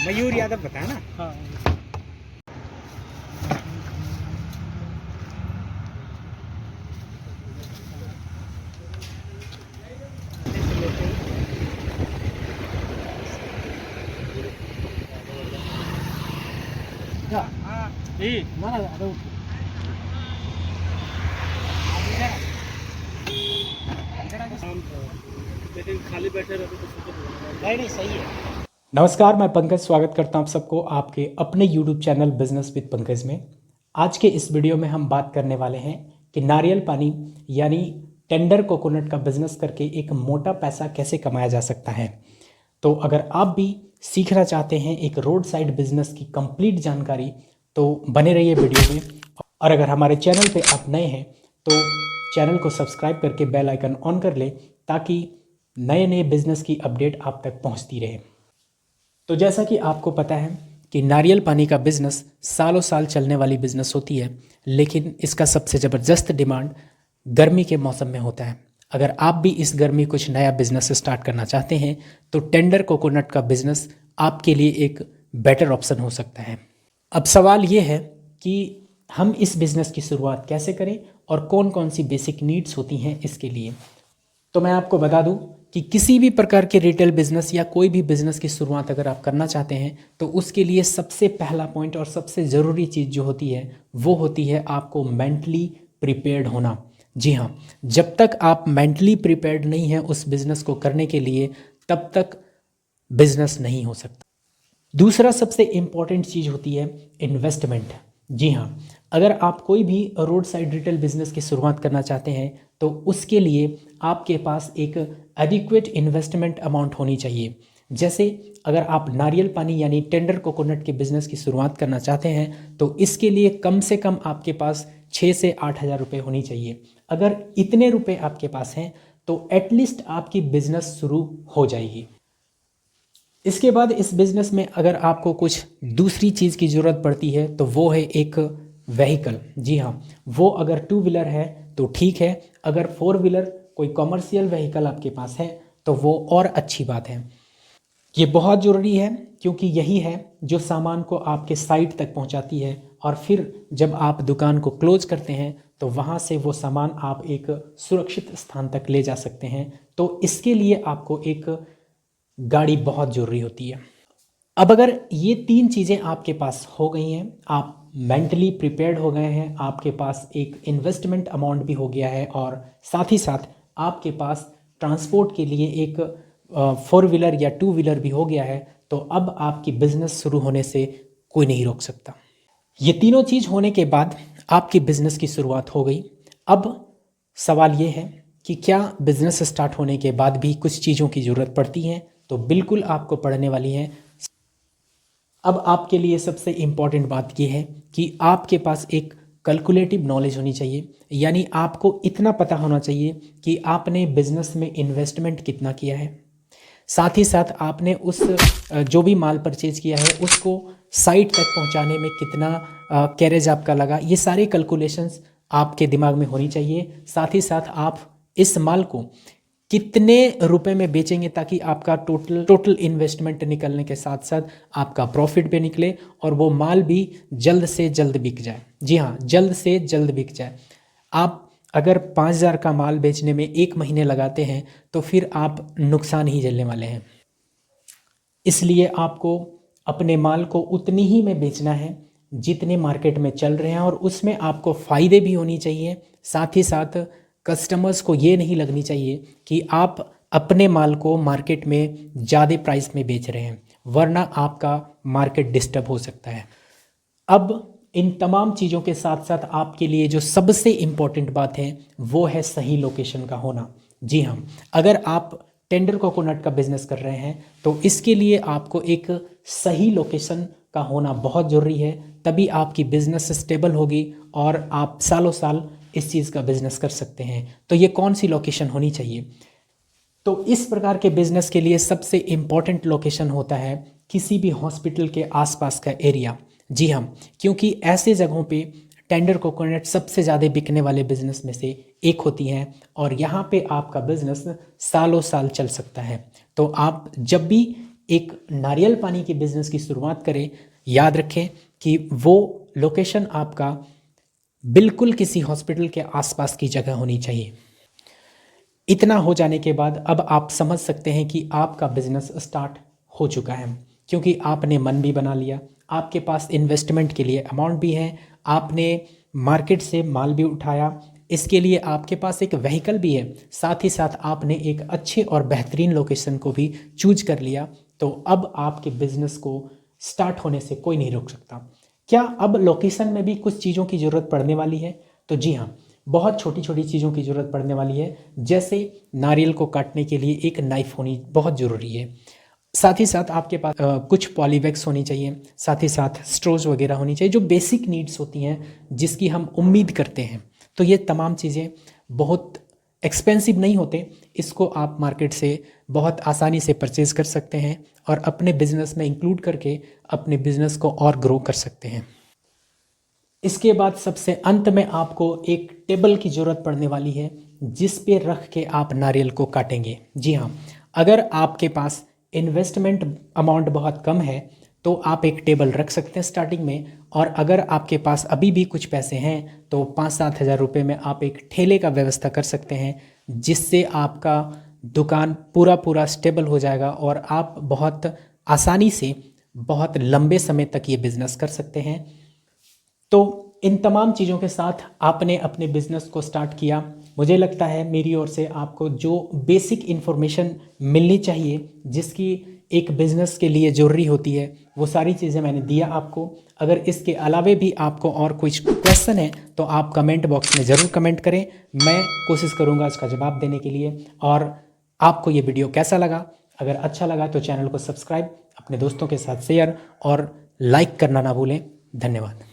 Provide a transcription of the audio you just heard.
मयूर यादव बताया ना। हाँ। जी ना लेकिन खाली बैठे रहते तो नहीं सही है। नमस्कार, मैं पंकज स्वागत करता हूं आप सबको आपके अपने YouTube channel business with Pankaj में। आज के इस वीडियो में हम बात करने वाले हैं कि नारियल पानी यानी टेंडर कोकोनट का बिजनेस करके एक मोटा पैसा कैसे कमाया जा सकता है। तो अगर आप भी सीखना चाहते हैं एक रोड साइड बिजनेस की कंप्लीट जानकारी तो बने रहिए वीडियो में। और अगर हमारे चैनल पे आप नए हैं तो चैनल को सब्सक्राइब करके बेल आइकन ऑन कर लें ताकि नए नए बिजनेस की अपडेट आप तक पहुंचती रहे। तो जैसा कि आपको पता है कि नारियल पानी का बिज़नेस सालों साल चलने वाली बिज़नेस होती है, लेकिन इसका सबसे ज़बरदस्त डिमांड गर्मी के मौसम में होता है। अगर आप भी इस गर्मी कुछ नया बिज़नेस स्टार्ट करना चाहते हैं तो टेंडर कोकोनट का बिज़नेस आपके लिए एक बेटर ऑप्शन हो सकता है। अब सवाल ये है कि हम इस बिज़नेस की शुरुआत कैसे करें और कौन कौन सी बेसिक नीड्स होती हैं इसके लिए। तो मैं आपको बता दूं कि किसी भी प्रकार के रिटेल बिजनेस या कोई भी बिजनेस की शुरुआत अगर आप करना चाहते हैं तो उसके लिए सबसे पहला पॉइंट और सबसे ज़रूरी चीज़ जो होती है वो होती है आपको मेंटली प्रिपेयर्ड होना। जी हाँ, जब तक आप मेंटली प्रिपेयर्ड नहीं हैं उस बिज़नेस को करने के लिए तब तक बिज़नेस नहीं हो सकता। दूसरा सबसे इम्पॉर्टेंट चीज़ होती है इन्वेस्टमेंट। जी हाँ, अगर आप कोई भी रोड साइड रिटेल बिजनेस की शुरुआत करना चाहते हैं तो उसके लिए आपके पास एक एडिक्वेट इन्वेस्टमेंट अमाउंट होनी चाहिए। जैसे अगर आप नारियल पानी यानी टेंडर कोकोनट के बिज़नेस की शुरुआत करना चाहते हैं तो इसके लिए कम से कम आपके पास 6 से 8 हज़ार रुपये होनी चाहिए। अगर इतने रुपए आपके पास हैं तो एटलीस्ट आपकी बिज़नेस शुरू हो जाएगी। इसके बाद इस बिज़नेस में अगर आपको कुछ दूसरी चीज़ की ज़रूरत पड़ती है तो वो है एक व्हीकल। जी हाँ, वो अगर 2 व्हीलर है तो ठीक है, अगर 4 व्हीलर कोई कॉमर्शियल व्हीकल आपके पास है तो वो और अच्छी बात है। ये बहुत ज़रूरी है क्योंकि यही है जो सामान को आपके साइट तक पहुंचाती है और फिर जब आप दुकान को क्लोज करते हैं तो वहां से वो सामान आप एक सुरक्षित स्थान तक ले जा सकते हैं। तो इसके लिए आपको एक गाड़ी बहुत ज़रूरी होती है। अब अगर ये 3 चीज़ें आपके पास हो गई हैं, आप मेंटली प्रिपेयर्ड हो गए हैं, आपके पास एक इन्वेस्टमेंट अमाउंट भी हो गया है और साथ ही साथ आपके पास ट्रांसपोर्ट के लिए एक 4 व्हीलर या 2 व्हीलर भी हो गया है, तो अब आपकी बिज़नेस शुरू होने से कोई नहीं रोक सकता। ये तीनों चीज़ होने के बाद आपकी बिज़नेस की शुरुआत हो गई। अब सवाल ये है कि क्या बिज़नेस स्टार्ट होने के बाद भी कुछ चीज़ों की ज़रूरत पड़ती है? तो बिल्कुल आपको पढ़ने वाली है। अब आपके लिए सबसे इम्पॉर्टेंट बात यह है कि आपके पास एक कैलकुलेटिव नॉलेज होनी चाहिए, यानी आपको इतना पता होना चाहिए कि आपने बिजनेस में इन्वेस्टमेंट कितना किया है, साथ ही साथ आपने उस जो भी माल परचेज किया है उसको साइट तक पहुंचाने में कितना कैरेज आपका लगा। ये सारी कैलकुलेशंस आपके दिमाग में होनी चाहिए। साथ ही साथ आप इस माल को कितने रुपए में बेचेंगे ताकि आपका टोटल इन्वेस्टमेंट निकलने के साथ साथ आपका प्रॉफिट भी निकले और वो माल भी जल्द से जल्द बिक जाए। जी हाँ, जल्द से जल्द बिक जाए। आप अगर 5,000 का माल बेचने में 1 महीने लगाते हैं तो फिर आप नुकसान ही झेलने वाले हैं। इसलिए आपको अपने माल को उतनी ही में बेचना है जितने मार्केट में चल रहे हैं और उसमें आपको फ़ायदे भी होनी चाहिए। साथ ही साथ कस्टमर्स को ये नहीं लगनी चाहिए कि आप अपने माल को मार्केट में ज़्यादा प्राइस में बेच रहे हैं, वरना आपका मार्केट डिस्टर्ब हो सकता है। अब इन तमाम चीज़ों के साथ साथ आपके लिए जो सबसे इम्पॉर्टेंट बात है वो है सही लोकेशन का होना। जी हाँ, अगर आप टेंडर कोकोनट का बिजनेस कर रहे हैं तो इसके लिए आपको एक सही लोकेशन का होना बहुत ज़रूरी है, तभी आपकी बिज़नेस स्टेबल होगी और आप सालों साल इस चीज़ का बिजनेस कर सकते हैं। तो ये कौन सी लोकेशन होनी चाहिए? तो इस प्रकार के बिजनेस के लिए सबसे इम्पॉर्टेंट लोकेशन होता है किसी भी हॉस्पिटल के आसपास का एरिया। जी हाँ, क्योंकि ऐसे जगहों पे टेंडर कोकोनट सबसे ज़्यादा बिकने वाले बिजनेस में से एक होती हैं और यहाँ पे आपका बिजनेस सालों साल चल सकता है। तो आप जब भी एक नारियल पानी के बिजनेस की शुरुआत करें, याद रखें कि वो लोकेशन आपका बिल्कुल किसी हॉस्पिटल के आसपास की जगह होनी चाहिए। इतना हो जाने के बाद अब आप समझ सकते हैं कि आपका बिजनेस स्टार्ट हो चुका है, क्योंकि आपने मन भी बना लिया, आपके पास इन्वेस्टमेंट के लिए अमाउंट भी है, आपने मार्केट से माल भी उठाया, इसके लिए आपके पास एक व्हीकल भी है, साथ ही साथ आपने एक अच्छे और बेहतरीन लोकेशन को भी चूज कर लिया। तो अब आपके बिजनेस को स्टार्ट होने से कोई नहीं रोक सकता। क्या अब लोकेशन में भी कुछ चीज़ों की ज़रूरत पड़ने वाली है? तो जी हाँ, बहुत छोटी छोटी चीज़ों की ज़रूरत पड़ने वाली है। जैसे नारियल को काटने के लिए एक नाइफ़ होनी बहुत ज़रूरी है, साथ ही साथ आपके पास कुछ पॉलीबैग्स होनी चाहिए, साथ ही साथ स्ट्रोज वगैरह होनी चाहिए, जो बेसिक नीड्स होती हैं जिसकी हम उम्मीद करते हैं। तो ये तमाम चीज़ें बहुत एक्सपेंसिव नहीं होते, इसको आप मार्केट से बहुत आसानी से परचेज़ कर सकते हैं और अपने बिजनेस में इंक्लूड करके अपने बिजनेस को और ग्रो कर सकते हैं। इसके बाद सबसे अंत में आपको एक टेबल की ज़रूरत पड़ने वाली है, जिस पे रख के आप नारियल को काटेंगे। जी हाँ, अगर आपके पास इन्वेस्टमेंट अमाउंट बहुत कम है तो आप एक टेबल रख सकते हैं स्टार्टिंग में, और अगर आपके पास अभी भी कुछ पैसे हैं तो 5-7 हज़ार रुपये में आप एक ठेले का व्यवस्था कर सकते हैं, जिससे आपका दुकान पूरा स्टेबल हो जाएगा और आप बहुत आसानी से बहुत लंबे समय तक ये बिज़नेस कर सकते हैं। तो इन तमाम चीज़ों के साथ आपने अपने बिजनेस को स्टार्ट किया। मुझे लगता है मेरी ओर से आपको जो बेसिक इन्फॉर्मेशन मिलनी चाहिए, जिसकी एक बिज़नेस के लिए ज़रूरी होती है, वो सारी चीज़ें मैंने दिया आपको। अगर इसके अलावे भी आपको और कुछ क्वेश्चन है तो आप कमेंट बॉक्स में ज़रूर कमेंट करें, मैं कोशिश करूँगा इसका जवाब देने के लिए। और आपको ये वीडियो कैसा लगा? अगर अच्छा लगा तो चैनल को सब्सक्राइब, अपने दोस्तों के साथ शेयर और लाइक करना ना भूलें। धन्यवाद।